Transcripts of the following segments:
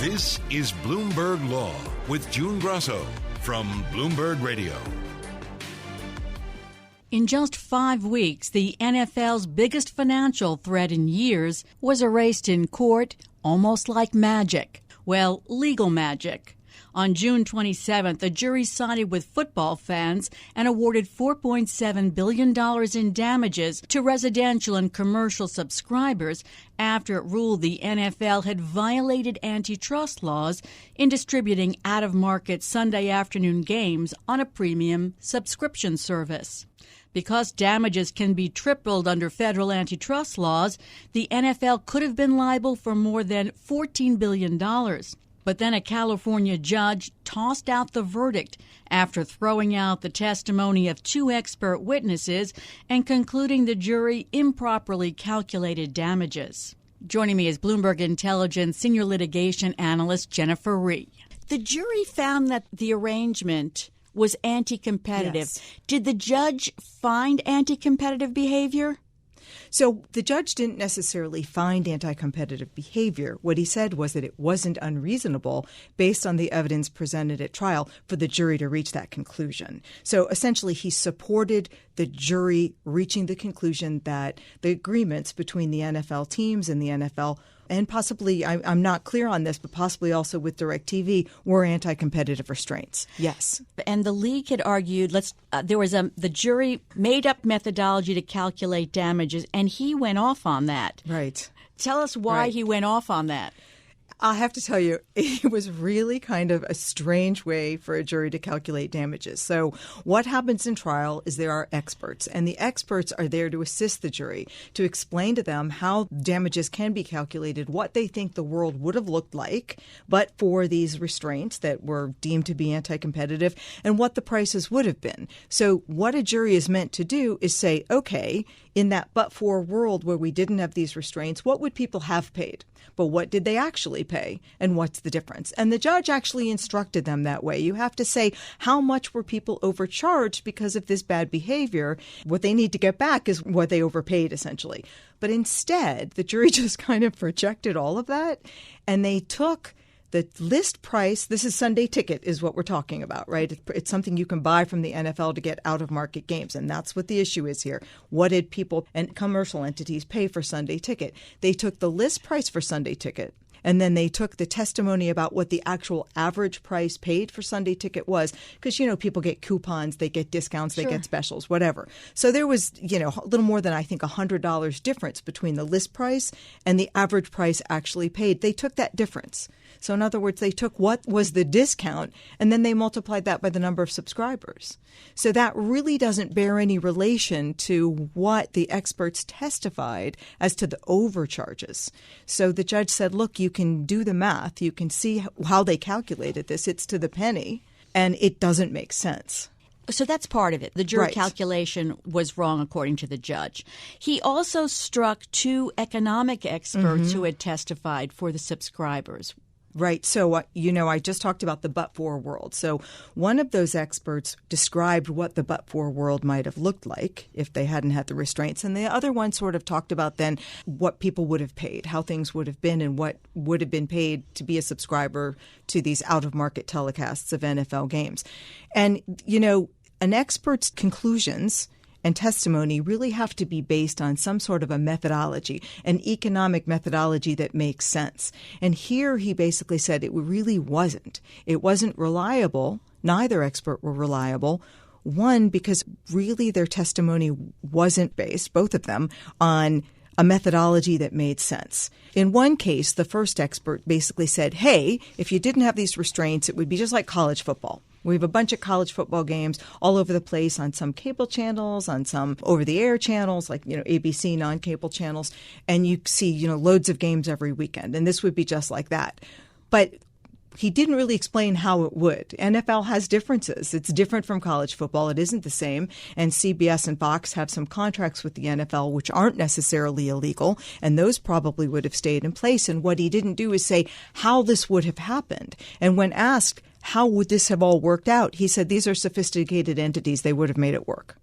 This is Bloomberg Law with June Grasso from Bloomberg Radio. In just 5 weeks, the NFL's biggest financial threat in years was erased in court, almost like magic. Well, legal magic. On June 27th, a jury sided with football fans and awarded $4.7 billion in damages to residential and commercial subscribers after it ruled the NFL had violated antitrust laws in distributing out-of-market Sunday afternoon games on a premium subscription service. Because damages can be tripled under federal antitrust laws, the NFL could have been liable for more than $14 billion. But then a California judge tossed out the verdict after throwing out the testimony of 2 expert witnesses and concluding the jury improperly calculated damages. Joining me is Bloomberg Intelligence senior litigation analyst Jennifer Rhee. The jury found that the arrangement was anti-competitive. Yes. Did the judge find anti-competitive behavior? So the judge didn't necessarily find anti-competitive behavior. What he said was that it wasn't unreasonable, based on the evidence presented at trial, for the jury to reach that conclusion. So essentially, he supported the jury reaching the conclusion that the agreements between the NFL teams and the NFL, and possibly, I'm not clear on this, but possibly also with DirecTV, were anti-competitive restraints. Yes. And the league had argued, the jury made up methodology to calculate damages, and he went off on that. Right. Tell us why he went off on that. I have to tell you, it was really kind of a strange way for a jury to calculate damages. So what happens in trial is there are experts, and the experts are there to assist the jury, to explain to them how damages can be calculated, what they think the world would have looked like, but for these restraints that were deemed to be anti-competitive, and what the prices would have been. So what a jury is meant to do is say, okay, in that but-for world where we didn't have these restraints, what would people have paid? But what did they actually pay? And what's the difference? And the judge actually instructed them that way. You have to say, how much were people overcharged because of this bad behavior? What they need to get back is what they overpaid, essentially. But instead, the jury just kind of projected all of that, and they took the list price. This is Sunday ticket is what we're talking about, right? It's something you can buy from the NFL to get out-of-market games, and that's what the issue is here. What did people and commercial entities pay for Sunday ticket? They took the list price for Sunday ticket, and then they took the testimony about what the actual average price paid for Sunday ticket was, because, people get coupons, they get discounts, they get specials, whatever. So there was, a little more than, I think, $100 difference between the list price and the average price actually paid. They took that difference. So in other words, they took what was the discount and then they multiplied that by the number of subscribers. So that really doesn't bear any relation to what the experts testified as to the overcharges. So the judge said, look, you can do the math. You can see how they calculated this. It's to the penny, and it doesn't make sense. So that's part of it. The jury calculation was wrong, according to the judge. He also struck 2 economic experts who had testified for the subscribers. Right. So, I just talked about the but-for world. So one of those experts described what the but-for world might have looked like if they hadn't had the restraints. And the other one sort of talked about then what people would have paid, how things would have been, and what would have been paid to be a subscriber to these out-of-market telecasts of NFL games. And, an expert's conclusions and testimony really have to be based on some sort of a methodology, an economic methodology that makes sense. And here he basically said it really wasn't. It wasn't reliable. Neither expert were reliable. One, because really their testimony wasn't based, both of them, on a methodology that made sense. In one case, the first expert basically said, hey, if you didn't have these restraints, it would be just like college football. We have a bunch of college football games all over the place on some cable channels, on some over-the-air channels like, ABC non-cable channels. And you see, loads of games every weekend. And this would be just like that. But he didn't really explain how it would. NFL has differences. It's different from college football. It isn't the same. And CBS and Fox have some contracts with the NFL which aren't necessarily illegal, and those probably would have stayed in place. And what he didn't do is say how this would have happened. And when asked, how would this have all worked out, he said these are sophisticated entities. They would have made it work.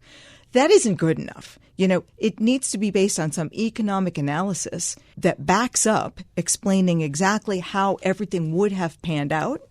That isn't good enough. It needs to be based on some economic analysis that backs up explaining exactly how everything would have panned out,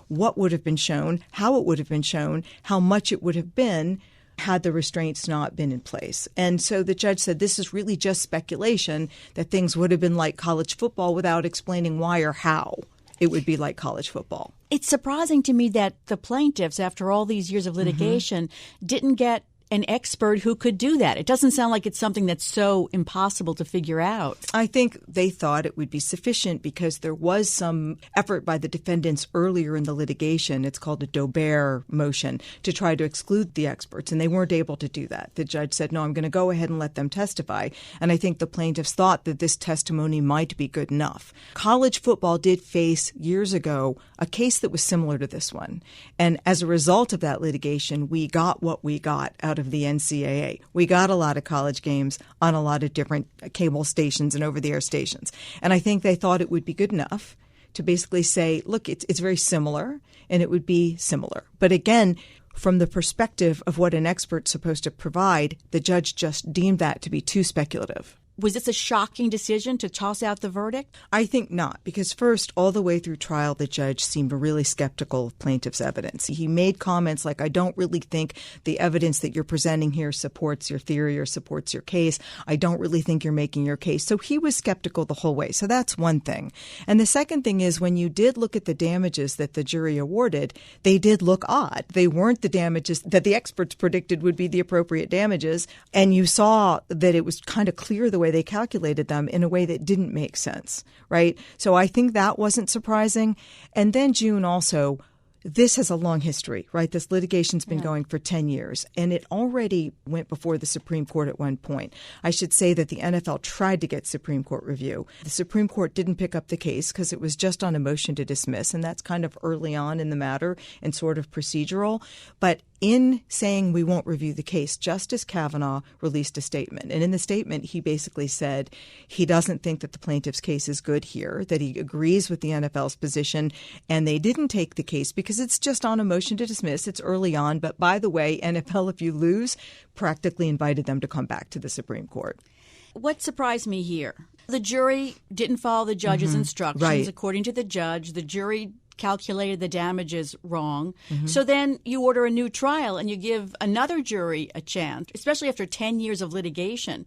what would have been shown, how it would have been shown, how much it would have been had the restraints not been in place. And so the judge said this is really just speculation that things would have been like college football without explaining why or how it would be like college football. It's surprising to me that the plaintiffs, after all these years of litigation, didn't get an expert who could do that. It doesn't sound like it's something that's so impossible to figure out. I think they thought it would be sufficient because there was some effort by the defendants earlier in the litigation. It's called a Daubert motion to try to exclude the experts, and they weren't able to do that. The judge said, no, I'm going to go ahead and let them testify. And I think the plaintiffs thought that this testimony might be good enough. College football did face years ago a case that was similar to this one. And as a result of that litigation, we got what we got out of the NCAA. We got a lot of college games on a lot of different cable stations and over-the-air stations. And I think they thought it would be good enough to basically say, look, it's very similar, and it would be similar. But again, from the perspective of what an expert's supposed to provide, the judge just deemed that to be too speculative. Was this a shocking decision to toss out the verdict? I think not, because first, all the way through trial, the judge seemed really skeptical of plaintiff's evidence. He made comments like, I don't really think the evidence that you're presenting here supports your theory or supports your case. I don't really think you're making your case. So he was skeptical the whole way. So that's one thing. And the second thing is when you did look at the damages that the jury awarded, they did look odd. They weren't the damages that the experts predicted would be the appropriate damages. And you saw that it was kind of clear the way they calculated them in a way that didn't make sense, right? So I think that wasn't surprising. And then June also, this has a long history, right? This litigation's been going for 10 years, and it already went before the Supreme Court at one point. I should say that the NFL tried to get Supreme Court review. The Supreme Court didn't pick up the case because it was just on a motion to dismiss, and that's kind of early on in the matter and sort of procedural. But in saying we won't review the case, Justice Kavanaugh released a statement. And in the statement, he basically said he doesn't think that the plaintiff's case is good here, that he agrees with the NFL's position, and they didn't take the case because it's just on a motion to dismiss. It's early on. But by the way, NFL, if you lose, practically invited them to come back to the Supreme Court. What surprised me here? The jury didn't follow the judge's instructions. Right. According to the judge, the jury calculated the damages wrong. So then you order a new trial and you give another jury a chance, especially after 10 years of litigation.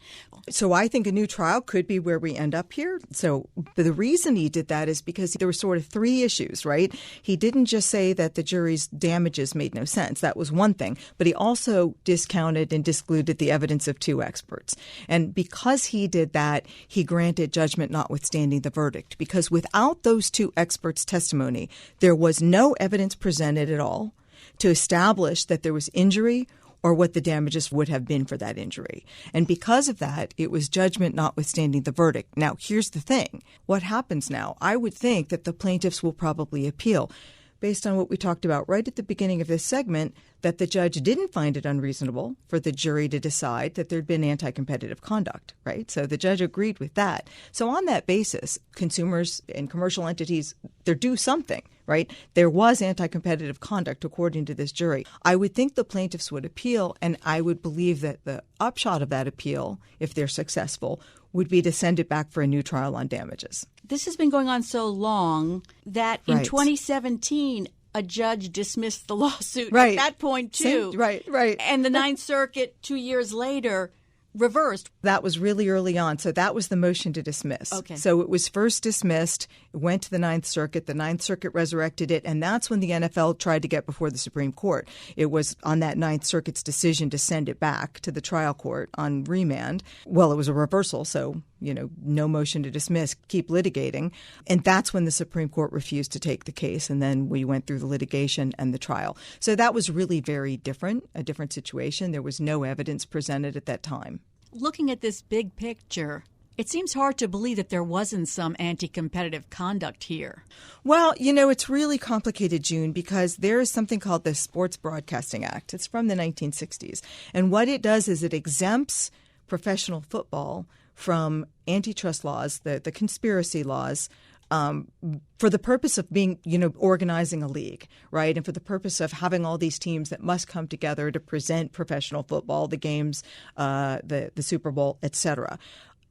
So I think a new trial could be where we end up here. So the reason he did that is because there were sort of three issues, right? He didn't just say that the jury's damages made no sense. That was one thing. But he also discounted and discluded the evidence of two experts. And because he did that, he granted judgment notwithstanding the verdict. Because without those two experts' testimony, there was no evidence presented at all to establish that there was injury or what the damages would have been for that injury. And because of that, it was judgment notwithstanding the verdict. Now, here's the thing. What happens now? I would think that the plaintiffs will probably appeal. Based on what we talked about right at the beginning of this segment, that the judge didn't find it unreasonable for the jury to decide that there'd been anti-competitive conduct, right? So the judge agreed with that. So on that basis, consumers and commercial entities, they're due something, right? There was anti-competitive conduct according to this jury. I would think the plaintiffs would appeal, and I would believe that the upshot of that appeal, if they're successful, would be to send it back for a new trial on damages. This has been going on so long that in 2017, a judge dismissed the lawsuit at that point, too. Right. And the Ninth Circuit, 2 years later, reversed. That was really early on. So that was the motion to dismiss. Okay. So it was first dismissed, went to the Ninth Circuit. The Ninth Circuit resurrected it. And that's when the NFL tried to get before the Supreme Court. It was on that Ninth Circuit's decision to send it back to the trial court on remand. Well, it was a reversal. So, no motion to dismiss, keep litigating. And that's when the Supreme Court refused to take the case. And then we went through the litigation and the trial. So that was really very different, a different situation. There was no evidence presented at that time. Looking at this big picture, it seems hard to believe that there wasn't some anti-competitive conduct here. Well, it's really complicated, June, because there is something called the Sports Broadcasting Act. It's from the 1960s. And what it does is it exempts professional football from antitrust laws, the conspiracy laws, for the purpose of being, organizing a league, right? And for the purpose of having all these teams that must come together to present professional football, the games, the Super Bowl, et cetera.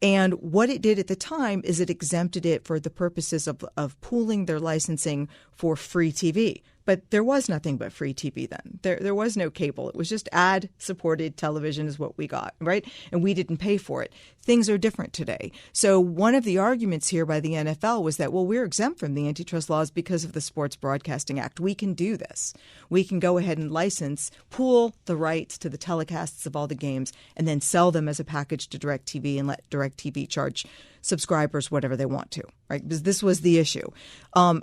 And what it did at the time is it exempted it for the purposes of pooling their licensing for free TV. But there was nothing but free TV then. There was no cable. It was just ad-supported television is what we got, right? And we didn't pay for it. Things are different today. So one of the arguments here by the NFL was that, well, we're exempt from the antitrust laws because of the Sports Broadcasting Act. We can do this. We can go ahead and pool the rights to the telecasts of all the games, and then sell them as a package to DirecTV and let DirecTV charge subscribers whatever they want to, right? Because this was the issue.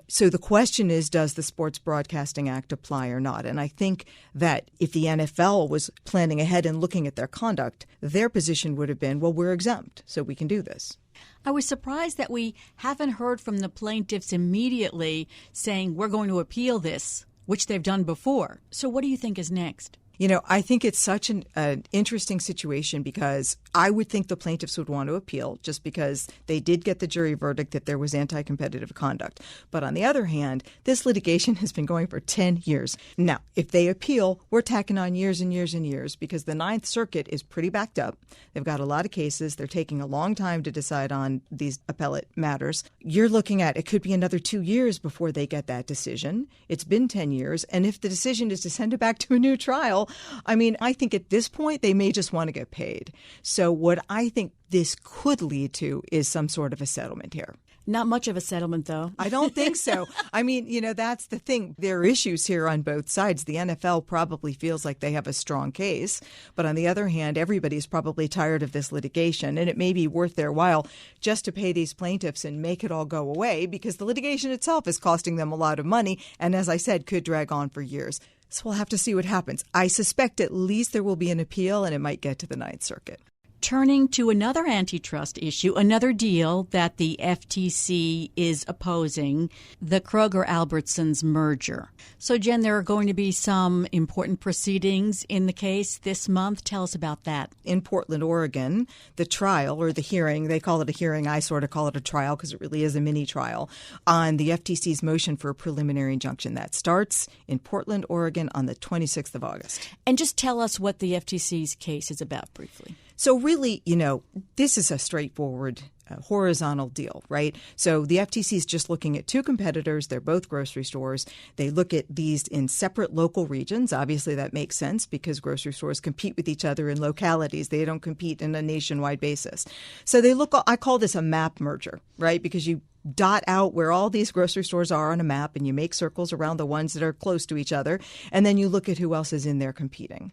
So the question is, does the Sports Broadcasting Act apply or not? And I think that if the NFL was planning ahead and looking at their conduct, their position would have been, well, we're exempt, so we can do this. I was surprised that we haven't heard from the plaintiffs immediately saying we're going to appeal this, which they've done before. So what do you think is next? I think it's such an interesting situation because I would think the plaintiffs would want to appeal just because they did get the jury verdict that there was anti-competitive conduct. But on the other hand, this litigation has been going for 10 years. Now, if they appeal, we're tacking on years and years and years because the Ninth Circuit is pretty backed up. They've got a lot of cases. They're taking a long time to decide on these appellate matters. You're looking at it could be another 2 years before they get that decision. It's been 10 years. And if the decision is to send it back to a new trial, I think at this point they may just want to get paid. So what I think this could lead to is some sort of a settlement here. Not much of a settlement, though. I don't think so. That's the thing. There are issues here on both sides. The NFL probably feels like they have a strong case. But on the other hand, everybody's probably tired of this litigation. And it may be worth their while just to pay these plaintiffs and make it all go away because the litigation itself is costing them a lot of money. And as I said, could drag on for years. So we'll have to see what happens. I suspect at least there will be an appeal and it might get to the Ninth Circuit. Turning to another antitrust issue, another deal that the FTC is opposing, the Kroger-Albertsons merger. So, Jen, there are going to be some important proceedings in the case this month. Tell us about that. In Portland, Oregon, the trial or the hearing, they call it a hearing, I sort of call it a trial because it really is a mini trial, on the FTC's motion for a preliminary injunction. That starts in Portland, Oregon on the 26th of August. And just tell us what the FTC's case is about briefly. So really, this is a straightforward horizontal deal, right? So the FTC is just looking at two competitors. They're both grocery stores. They look at these in separate local regions. Obviously, that makes sense because grocery stores compete with each other in localities. They don't compete on a nationwide basis. So I call this a map merger, right? Because you dot out where all these grocery stores are on a map and you make circles around the ones that are close to each other. And then you look at who else is in there competing.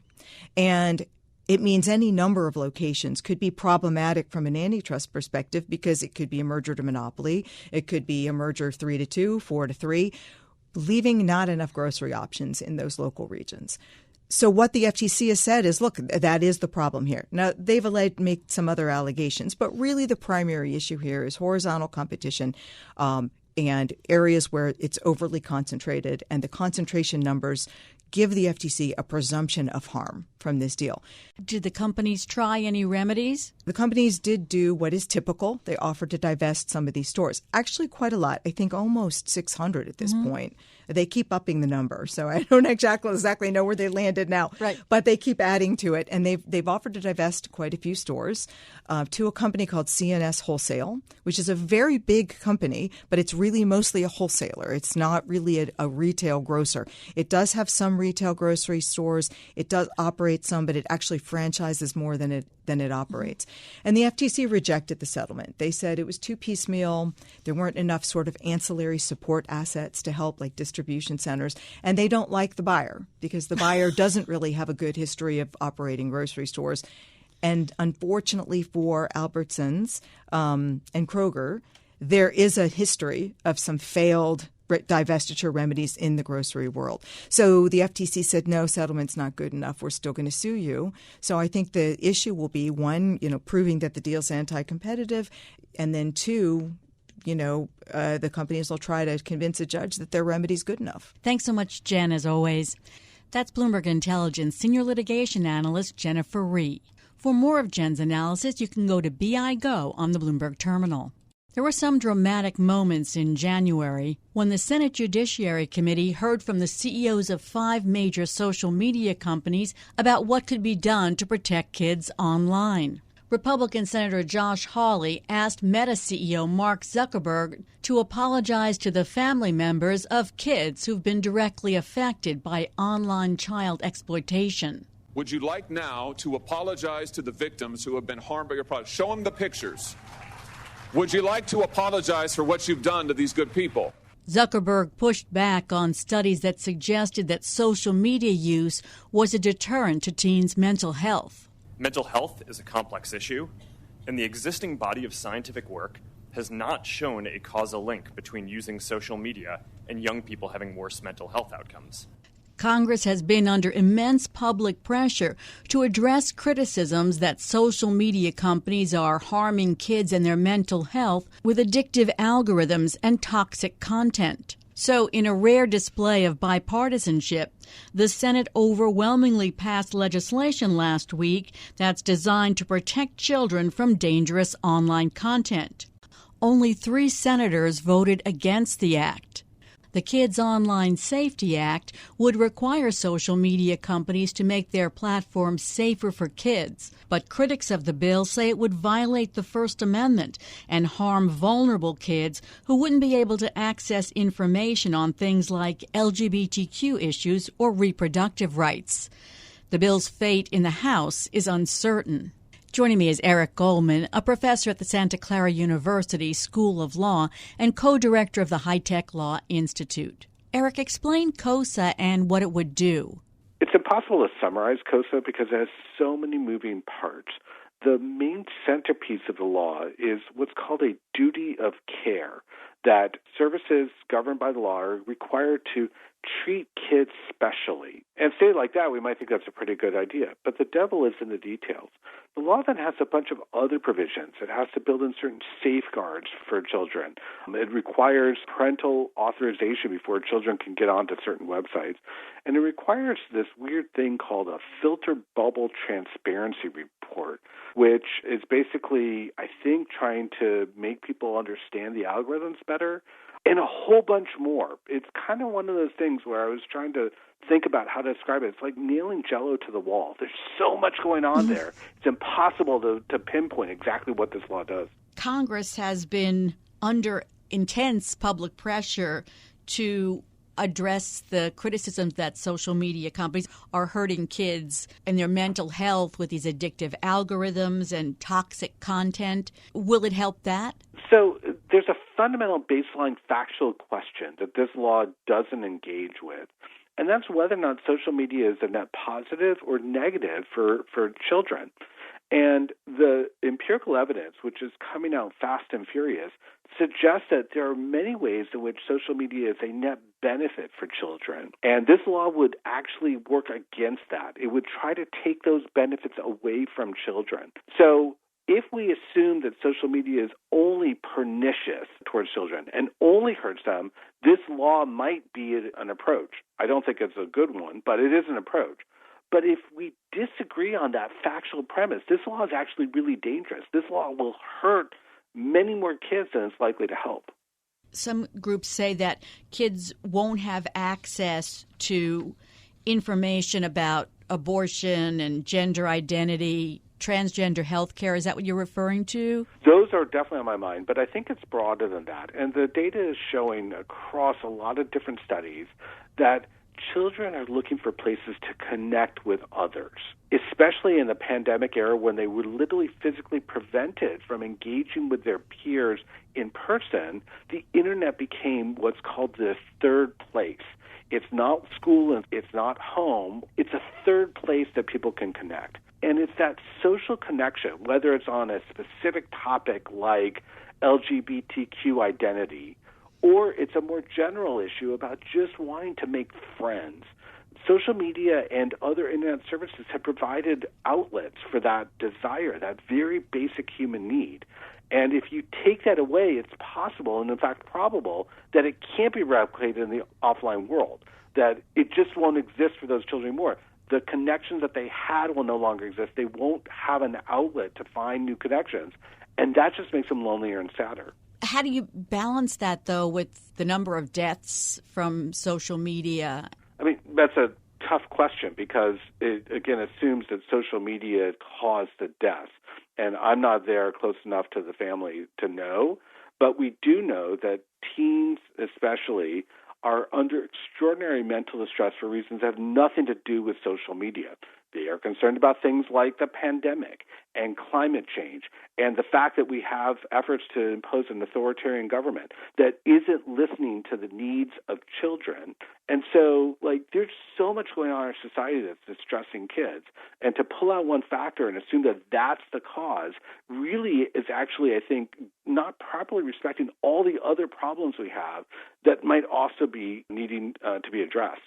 And it means any number of locations could be problematic from an antitrust perspective because it could be a merger to monopoly. It could be a merger 3-2, 4-3, leaving not enough grocery options in those local regions. So what the FTC has said is, look, that is the problem here. Now, they've made some other allegations, but really the primary issue here is horizontal competition and areas where it's overly concentrated, and the concentration numbers give the FTC a presumption of harm from this deal. Did the companies try any remedies? The companies did do what is typical. They offered to divest some of these stores. Actually, quite a lot. I think almost 600 at this point. They keep upping the number, so I don't exactly know where they landed now. Right. But they keep adding to it, and they've offered to divest quite a few stores to a company called CNS Wholesale, which is a very big company, but it's really mostly a wholesaler. It's not really a retail grocer. It does have some retail grocery stores. It does operate some, but it actually franchises more than it operates. And the FTC rejected the settlement. They said it was too piecemeal. There weren't enough sort of ancillary support assets to help, like distribution centers. And they don't like the buyer because the buyer doesn't really have a good history of operating grocery stores. And unfortunately for Albertsons and Kroger, there is a history of some failed divestiture remedies in the grocery world. So the FTC said, no, settlement's not good enough. We're still going to sue you. So I think the issue will be, one, proving that the deal's anti-competitive, and then two, the companies will try to convince a judge that their remedy's good enough. Thanks so much, Jen, as always. That's Bloomberg Intelligence Senior Litigation Analyst Jennifer Rhee. For more of Jen's analysis, you can go to BI Go on the Bloomberg Terminal. There were some dramatic moments in January when the Senate Judiciary Committee heard from the CEOs of 5 major social media companies about what could be done to protect kids online. Republican Senator Josh Hawley asked Meta CEO Mark Zuckerberg to apologize to the family members of kids who've been directly affected by online child exploitation. Would you like now to apologize to the victims who have been harmed by your product? Show them the pictures. Would you like to apologize for what you've done to these good people? Zuckerberg pushed back on studies that suggested that social media use was a deterrent to teens' mental health. Mental health is a complex issue, and the existing body of scientific work has not shown a causal link between using social media and young people having worse mental health outcomes. Congress has been under immense public pressure to address criticisms that social media companies are harming kids and their mental health with addictive algorithms and toxic content. So, in a rare display of bipartisanship, the Senate overwhelmingly passed legislation last week that's designed to protect children from dangerous online content. Only 3 senators voted against the act. The Kids Online Safety Act would require social media companies to make their platforms safer for kids, but critics of the bill say it would violate the First Amendment and harm vulnerable kids who wouldn't be able to access information on things like LGBTQ issues or reproductive rights. The bill's fate in the House is uncertain. Joining me is Eric Goldman, a professor at the Santa Clara University School of Law and co-director of the High-Tech Law Institute. Eric, explain COSA and what it would do. It's impossible to summarize COSA because it has so many moving parts. The main centerpiece of the law is what's called a duty of care, that services governed by the law are required to treat kids specially. And stated like that, we might think that's a pretty good idea. But the devil is in the details. The law then has a bunch of other provisions. It has to build in certain safeguards for children. It requires parental authorization before children can get onto certain websites. And it requires this weird thing called a filter bubble transparency report, which is basically, I think, trying to make people understand the algorithms better, and a whole bunch more. It's kind of one of those things where I was trying to think about how to describe it. It's like nailing Jell-O to the wall. There's so much going on there. It's impossible to pinpoint exactly what this law does. Congress has been under intense public pressure to address the criticisms that social media companies are hurting kids and their mental health with these addictive algorithms and toxic content. Will it help that? So there's a fundamental baseline factual question that this law doesn't engage with, and that's whether or not social media is a net positive or negative for children. And the empirical evidence, which is coming out fast and furious, suggests that there are many ways in which social media is a net benefit for children. And this law would actually work against that. It would try to take those benefits away from children. So if we assume that social media is only pernicious towards children and only hurts them, this law might be an approach. I don't think it's a good one, but it is an approach. But if we disagree on that factual premise, this law is actually really dangerous. This law will hurt many more kids than it's likely to help. Some groups say that kids won't have access to information about abortion and gender identity, transgender health care. Is that what you're referring to? Those are definitely on my mind, but I think it's broader than that. And the data is showing across a lot of different studies that children are looking for places to connect with others, especially in the pandemic era when they were literally physically prevented from engaging with their peers in person. The internet became what's called the third place. It's not school and it's not home. It's a third place that people can connect. And it's that social connection, whether it's on a specific topic like LGBTQ identity, or it's a more general issue about just wanting to make friends. Social media and other internet services have provided outlets for that desire, that very basic human need. And if you take that away, it's possible, and in fact probable, that it can't be replicated in the offline world, that it just won't exist for those children anymore. The connections that they had will no longer exist. They won't have an outlet to find new connections, and that just makes them lonelier and sadder. How do you balance that, though, with the number of deaths from social media? I mean, that's a tough question because it, again, assumes that social media caused the death. And I'm not there close enough to the family to know. But we do know that teens especially are under extraordinary mental distress for reasons that have nothing to do with social media. They are concerned about things like the pandemic and climate change and the fact that we have efforts to impose an authoritarian government that isn't listening to the needs of children. And so, there's so much going on in our society that's distressing kids. And to pull out one factor and assume that that's the cause really is actually, I think, not properly respecting all the other problems we have that might also be needing to be addressed.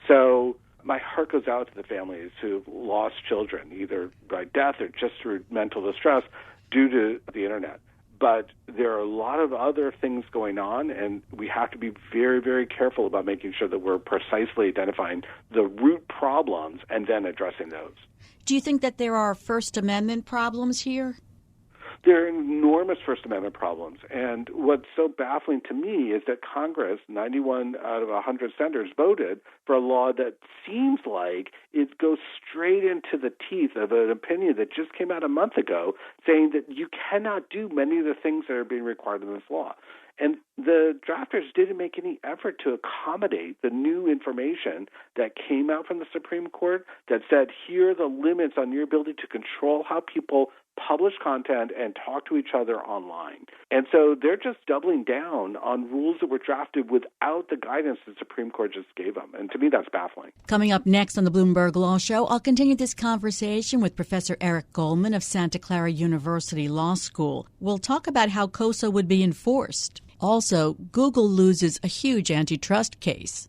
So my heart goes out to the families who've lost children, either by death or just through mental distress due to the internet. But there are a lot of other things going on, and we have to be very, very careful about making sure that we're precisely identifying the root problems and then addressing those. Do you think that there are First Amendment problems here? There are enormous First Amendment problems. And what's so baffling to me is that Congress, 91 out of 100 senators, voted for a law that seems like it goes straight into the teeth of an opinion that just came out a month ago saying that you cannot do many of the things that are being required in this law. And the drafters didn't make any effort to accommodate the new information that came out from the Supreme Court that said, here are the limits on your ability to control how people publish content and talk to each other online. And so they're just doubling down on rules that were drafted without the guidance the Supreme Court just gave them. And to me, that's baffling. Coming up next on the Bloomberg Law Show, I'll continue this conversation with Professor Eric Goldman of Santa Clara University Law School. We'll talk about how COSA would be enforced. Also, Google loses a huge antitrust case.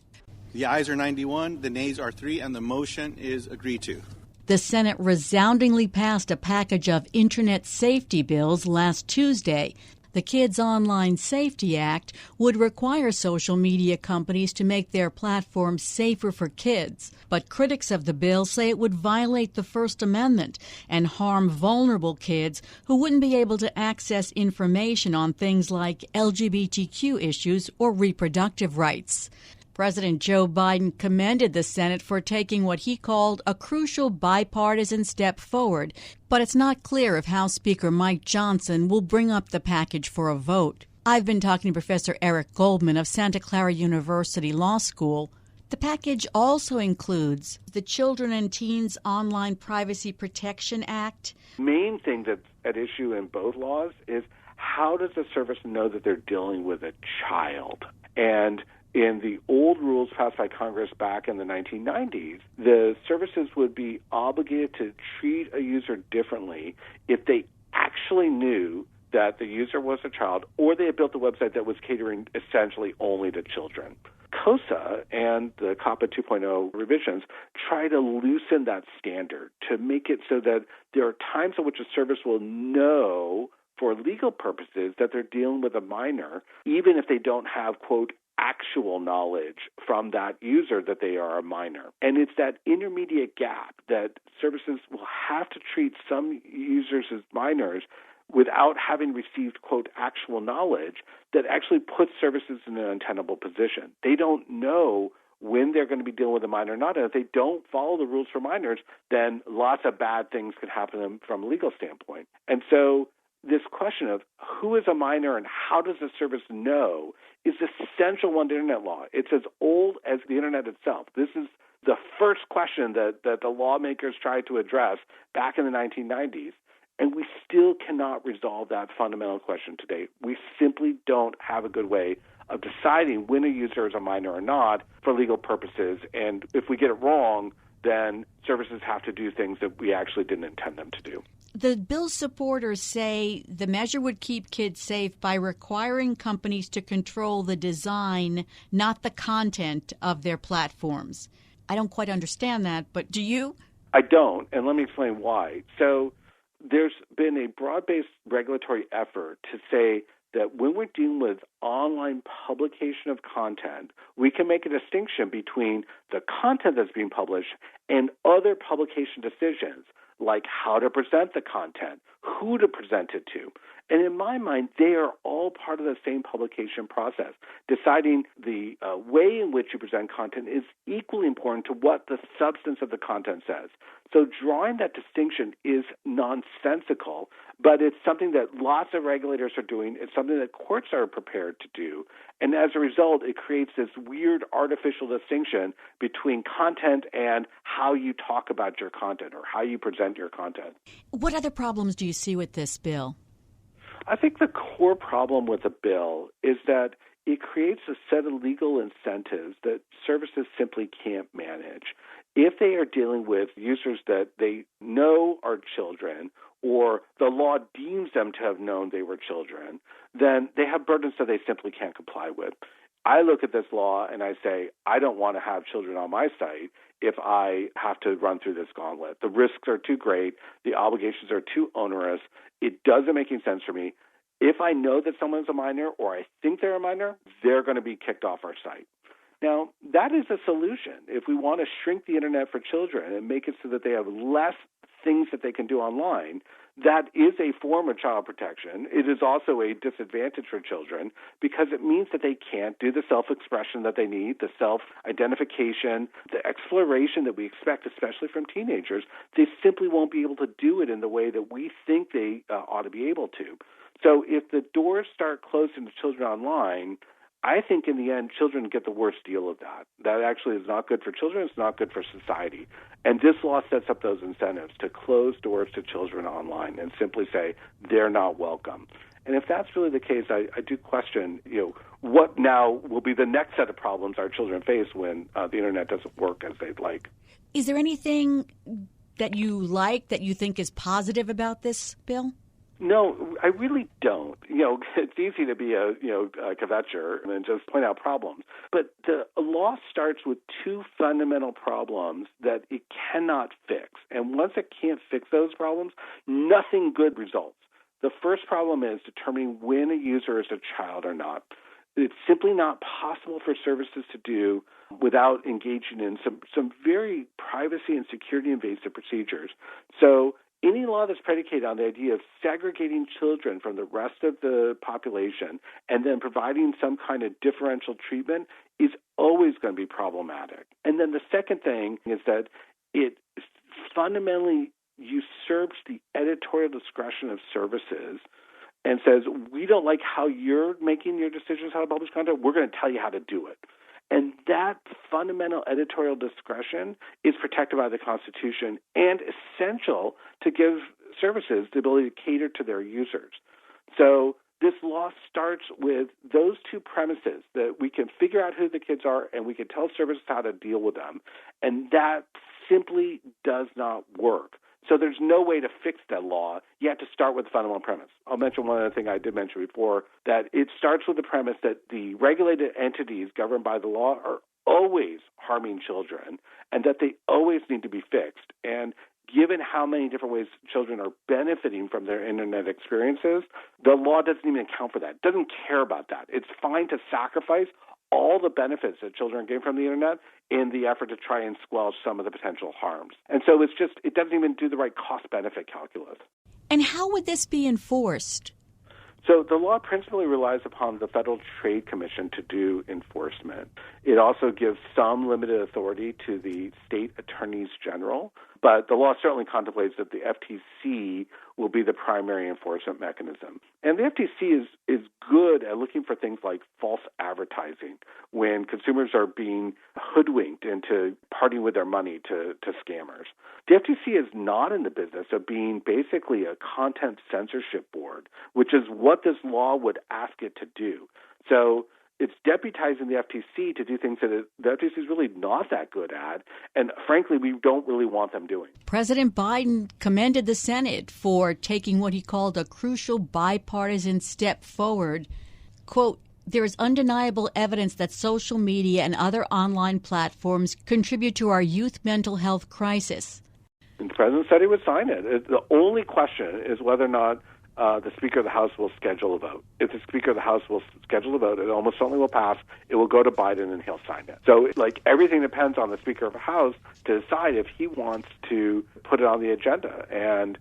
The ayes are 91, the nays are 3, and the motion is agreed to. The Senate resoundingly passed a package of Internet safety bills last Tuesday. The Kids Online Safety Act would require social media companies to make their platforms safer for kids. But critics of the bill say it would violate the First Amendment and harm vulnerable kids who wouldn't be able to access information on things like LGBTQ issues or reproductive rights. President Joe Biden commended the Senate for taking what he called a crucial bipartisan step forward, but it's not clear if House Speaker Mike Johnson will bring up the package for a vote. I've been talking to Professor Eric Goldman of Santa Clara University Law School. The package also includes the Children and Teens Online Privacy Protection Act. The main thing that's at issue in both laws is how does the service know that they're dealing with a child? And in the old rules passed by Congress back in the 1990s, the services would be obligated to treat a user differently if they actually knew that the user was a child or they had built a website that was catering essentially only to children. COSA and the COPPA 2.0 revisions try to loosen that standard to make it so that there are times in which a service will know for legal purposes that they're dealing with a minor, even if they don't have, quote, actual knowledge from that user that they are a minor. And it's that intermediate gap that services will have to treat some users as minors without having received, quote, actual knowledge that actually puts services in an untenable position. They don't know when they're going to be dealing with a minor or not. And if they don't follow the rules for minors, then lots of bad things could happen to them from a legal standpoint. And so this question of who is a minor and how does the service know is the central one to Internet law. It's as old as the Internet itself. This is the first question that the lawmakers tried to address back in the 1990s, and we still cannot resolve that fundamental question today. We simply don't have a good way of deciding when a user is a minor or not for legal purposes, and if we get it wrong, then services have to do things that we actually didn't intend them to do. The bill's supporters say the measure would keep kids safe by requiring companies to control the design, not the content of their platforms. I don't quite understand that, but do you? I don't, and let me explain why. So there's been a broad-based regulatory effort to say that when we're dealing with online publication of content, we can make a distinction between the content that's being published and other publication decisions, like how to present the content, who to present it to. And in my mind, they are all part of the same publication process. Deciding the way in which you present content is equally important to what the substance of the content says. So drawing that distinction is nonsensical, but it's something that lots of regulators are doing. It's something that courts are prepared to do. And as a result, it creates this weird artificial distinction between content and how you talk about your content or how you present your content. What other problems do you see with this bill? I think the core problem with the bill is that it creates a set of legal incentives that services simply can't manage. If they are dealing with users that they know are children or the law deems them to have known they were children, then they have burdens that they simply can't comply with. I look at this law and I say, I don't want to have children on my site if I have to run through this gauntlet. The risks are too great. The obligations are too onerous. It doesn't make any sense for me. If I know that someone's a minor or I think they're a minor, they're going to be kicked off our site. Now, that is a solution. If we want to shrink the internet for children and make it so that they have less things that they can do online, that is a form of child protection. It is also a disadvantage for children because it means that they can't do the self-expression that they need, the self-identification, the exploration that we expect, especially from teenagers. They simply won't be able to do it in the way that we think they ought to be able to. So if the doors start closing to children online, I think in the end, children get the worst deal of that. That actually is not good for children. It's not good for society. And this law sets up those incentives to close doors to children online and simply say they're not welcome. And if that's really the case, I do question, what now will be the next set of problems our children face when the internet doesn't work as they'd like. Is there anything that you like that you think is positive about this bill? No, I really don't. It's easy to be a kvetcher and just point out problems. But the law starts with two fundamental problems that it cannot fix. And once it can't fix those problems, nothing good results. The first problem is determining when a user is a child or not. It's simply not possible for services to do without engaging in some very privacy and security invasive procedures. So any law that's predicated on the idea of segregating children from the rest of the population and then providing some kind of differential treatment is always going to be problematic. And then the second thing is that it fundamentally usurps the editorial discretion of services and says, we don't like how you're making your decisions how to publish content. We're going to tell you how to do it. And that fundamental editorial discretion is protected by the Constitution and essential to give services the ability to cater to their users. So this law starts with those two premises, that we can figure out who the kids are and we can tell services how to deal with them. And that simply does not work. So there's no way to fix that law. You have to start with the fundamental premise. I'll mention one other thing I did mention before, that it starts with the premise that the regulated entities governed by the law are always harming children and that they always need to be fixed. And given how many different ways children are benefiting from their internet experiences, the law doesn't even account for that. It doesn't care about that. It's fine to sacrifice all the benefits that children gain from the internet in the effort to try and squelch some of the potential harms. And so it doesn't even do the right cost-benefit calculus. And how would this be enforced? So the law principally relies upon the Federal Trade Commission to do enforcement. It also gives some limited authority to the state attorneys general, but the law certainly contemplates that the FTC will be the primary enforcement mechanism. And the FTC is good at looking for things like false advertising, when consumers are being hoodwinked into parting with their money to scammers. The FTC is not in the business of being basically a content censorship board, which is what this law would ask it to do. So it's deputizing the FTC to do things that the FTC is really not that good at, and frankly, we don't really want them doing. President Biden commended the Senate for taking what he called a crucial bipartisan step forward. Quote, there is undeniable evidence that social media and other online platforms contribute to our youth mental health crisis. And the president said he would sign it. The only question is whether or not the Speaker of the House will schedule a vote. If the Speaker of the House will schedule a vote, it almost certainly will pass. It will go to Biden, and he'll sign it. So, everything depends on the Speaker of the House to decide if he wants to put it on the agenda. And,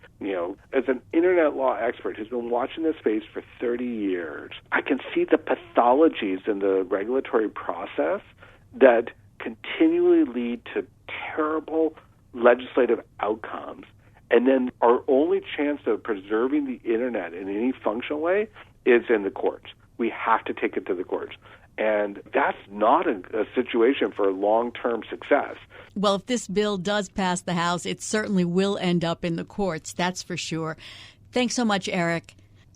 as an internet law expert who's been watching this space for 30 years, I can see the pathologies in the regulatory process that continually lead to terrible legislative outcomes. And then our only chance of preserving the internet in any functional way is in the courts. We have to take it to the courts. And that's not a situation for long-term success. Well, if this bill does pass the House, it certainly will end up in the courts, that's for sure. Thanks so much, Eric.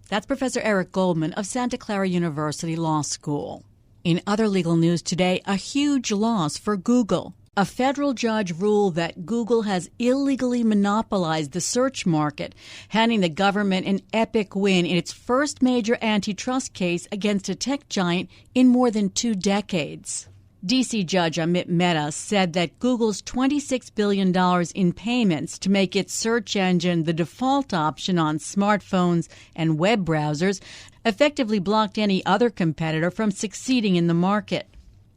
That's Professor Eric Goldman of Santa Clara University Law School. In other legal news today, a huge loss for Google. A federal judge ruled that Google has illegally monopolized the search market, handing the government an epic win in its first major antitrust case against a tech giant in more than 2 decades. D.C. Judge Amit Mehta said that Google's $26 billion in payments to make its search engine the default option on smartphones and web browsers effectively blocked any other competitor from succeeding in the market.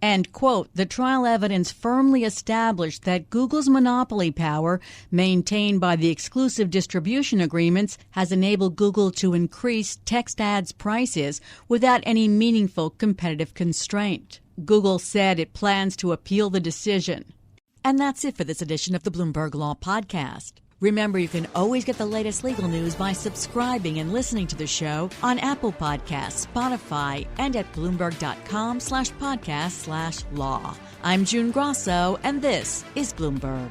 And, quote, the trial evidence firmly established that Google's monopoly power, maintained by the exclusive distribution agreements, has enabled Google to increase text ads prices without any meaningful competitive constraint. Google said it plans to appeal the decision. And that's it for this edition of the Bloomberg Law Podcast. Remember, you can always get the latest legal news by subscribing and listening to the show on Apple Podcasts, Spotify, and at Bloomberg.com/podcast/law. I'm June Grasso, and this is Bloomberg.